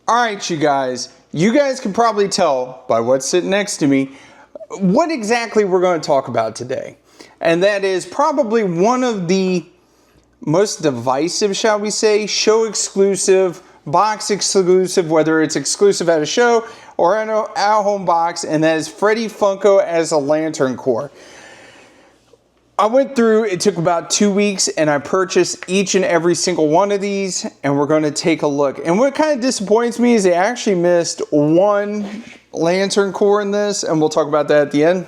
Alright, you guys can probably tell by what's sitting next to me what exactly we're going to talk about today. And that is probably one of the most divisive, shall we say, show exclusive, box exclusive, whether it's exclusive at a show or in an at-home box, and that is Freddy Funko as a Lantern Core. I went through, it took about 2 weeks, and I purchased each and every single one of these, and we're going to take a look. And what kind of disappoints me is they actually missed one Lantern Core in this, and we'll talk about that at the end.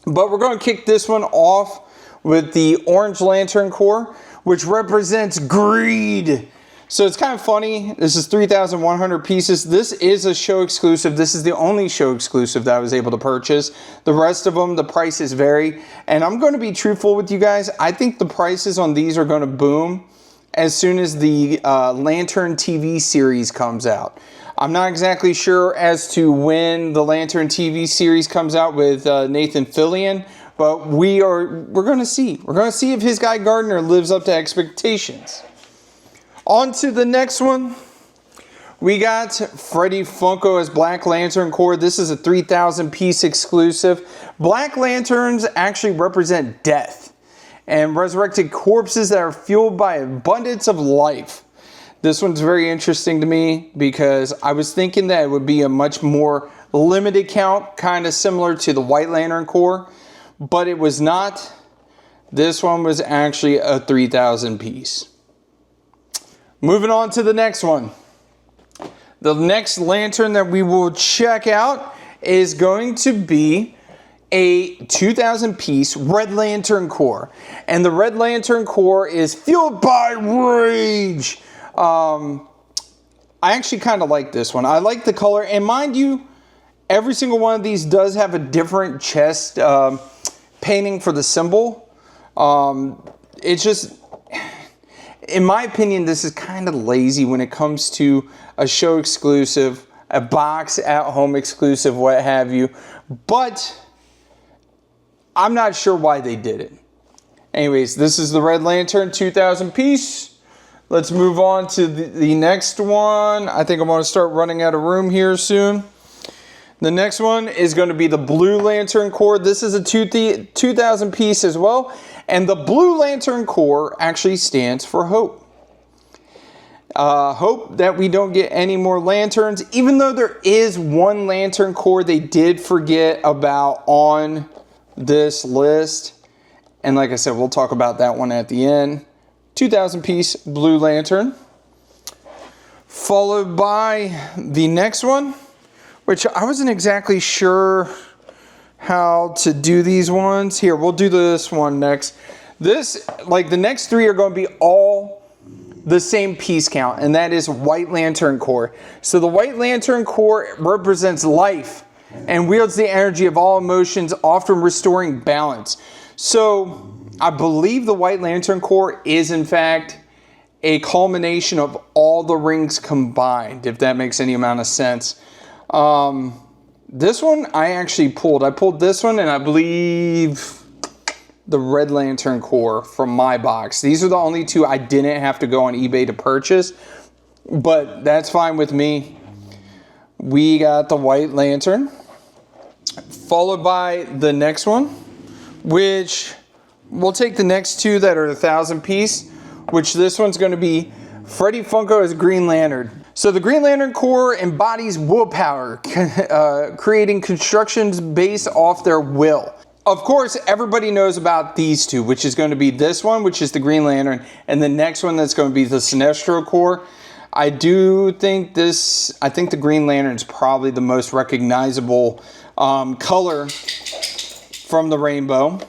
But we're going to kick this one off with the orange Lantern Core, which represents greed. So it's kind of funny. This is 3,100 pieces. This is a show exclusive. This is the only show exclusive that I was able to purchase. The rest of them, the prices vary. And I'm going to be truthful with you guys. I think the prices on these are going to boom as soon as the Lantern TV series comes out. I'm not exactly sure as to when the Lantern TV series comes out with Nathan Fillion, but we're going to see. We're going to see if his guy Gardner lives up to expectations. On to the next one. We got Freddy Funko as Black Lantern Core. This is a 3,000 piece exclusive. Black Lanterns actually represent death and resurrected corpses that are fueled by abundance of life. This one's very interesting to me because I was thinking that it would be a much more limited count, kind of similar to the White Lantern Core, but it was not. This one was actually a 3,000 piece. Moving on to the next one. The next lantern that we will check out is going to be a 2,000 piece Red Lantern Core. And the Red Lantern Core is fueled by rage. I actually kind of like this one. I like the color. And mind you, every single one of these does have a different chest painting for the symbol. It's just... in my opinion, this is kind of lazy when it comes to a show exclusive, a box at home exclusive, what have you. But I'm not sure why they did it. Anyways, this is the Red Lantern 2,000 piece. Let's move on to the next one. I think I'm going to start running out of room here soon. The next one is going to be the Blue Lantern Core. This is a 2,000 piece as well. And the Blue Lantern Core actually stands for hope. Hope that we don't get any more lanterns. Even though there is one Lantern Core they did forget about on this list. And like I said, we'll talk about that one at the end. 2,000 piece Blue Lantern. Followed by the next one, which I wasn't exactly sure how to do these ones. Here, we'll do this one next. This, like the next three are going to be all the same piece count, and that is White Lantern Core. So the White Lantern Core represents life and wields the energy of all emotions, often restoring balance. So I believe the White Lantern Core is in fact a culmination of all the rings combined, if that makes any amount of sense. This one I actually pulled. I pulled this one and I believe the Red Lantern Core from my box. These are the only two I didn't have to go on eBay to purchase, but that's fine with me. We got the White Lantern, followed by the next one, which we'll take the next two that are 1,000 piece, which this one's going to be Freddy Funko as Green Lantern. So the Green Lantern Core embodies willpower, creating constructions based off their will. Of course, everybody knows about these two, which is going to be this one, which is the Green Lantern, and the next one that's going to be the Sinestro Core. I think the Green Lantern is probably the most recognizable color from the rainbow.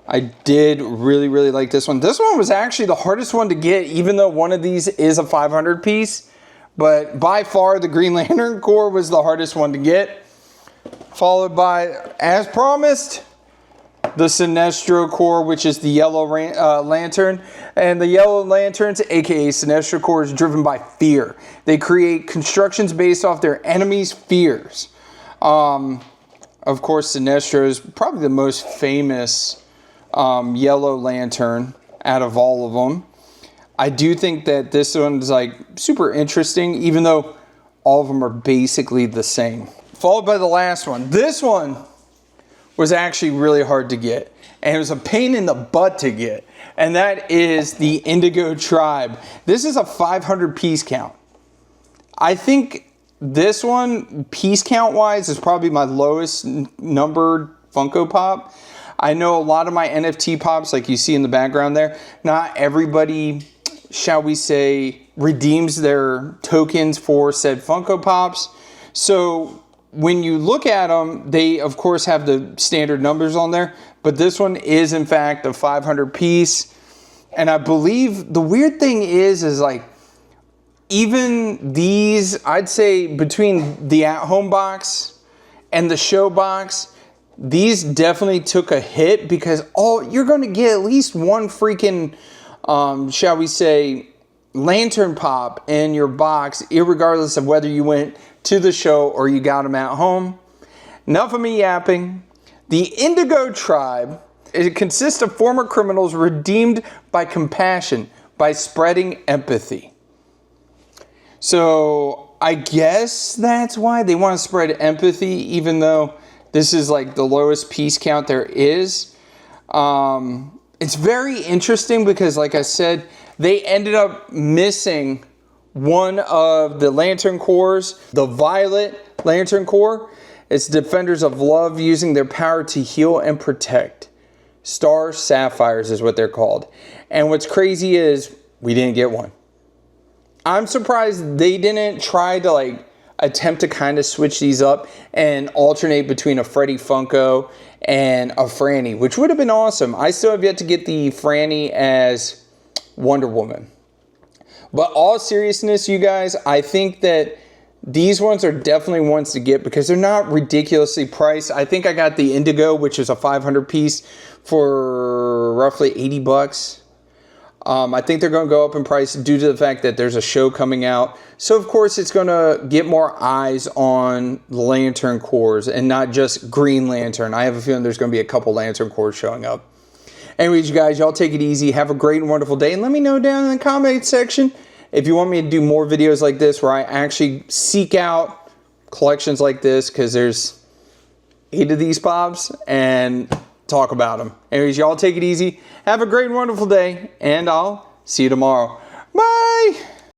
I did really, really like this one. This one was actually the hardest one to get, even though one of these is a 500 piece. But by far, the Green Lantern Core was the hardest one to get. Followed by, as promised, the Sinestro Core, which is the Yellow Lantern. And the Yellow Lanterns, aka Sinestro Core, is driven by fear. They create constructions based off their enemies' fears. Of course, Sinestro is probably the most famous Yellow Lantern out of all of them. I do think that this one's like super interesting, even though all of them are basically the same. Followed by the last one. This one was actually really hard to get, and it was a pain in the butt to get, and that is the Indigo Tribe. This is a 500 piece count. I think this one, piece count wise, is probably my lowest numbered Funko Pop. I know a lot of my NFT Pops, like you see in the background there, not everybody, shall we say, redeems their tokens for said Funko Pops. So when you look at them, they of course have the standard numbers on there, but this one is in fact a 500 piece. And I believe the weird thing is like, even these, I'd say between the at-home box and the show box, these definitely took a hit, because you're going to get at least one freaking, shall we say, lantern pop in your box, irregardless of whether you went to the show or you got them at home. Enough of me yapping. The Indigo Tribe, it consists of former criminals redeemed by compassion, by spreading empathy. So I guess that's why they want to spread empathy, even though this is like the lowest piece count there is. It's very interesting because, like I said, they ended up missing one of the lantern cores, the violet lantern core. It's defenders of love, using their power to heal and protect. Star Sapphires is what they're called. And what's crazy is we didn't get one. I'm surprised they didn't try to like attempt to kind of switch these up and alternate between a Freddy Funko and a Franny, which would have been awesome. I still have yet to get the Franny as Wonder Woman. But all seriousness, you guys, I think that these ones are definitely ones to get because they're not ridiculously priced. I think I got the Indigo, which is a 500 piece, for roughly 80 bucks. I think they're going to go up in price due to the fact that there's a show coming out. So, of course, it's going to get more eyes on lantern cores and not just Green Lantern. I have a feeling there's going to be a couple lantern cores showing up. Anyways, you guys, y'all take it easy. Have a great and wonderful day. And let me know down in the comment section if you want me to do more videos like this where I actually seek out collections like this, because there's 8 of these pops, and talk about them. Anyways, y'all take it easy. Have a great and wonderful day, and I'll see you tomorrow. Bye!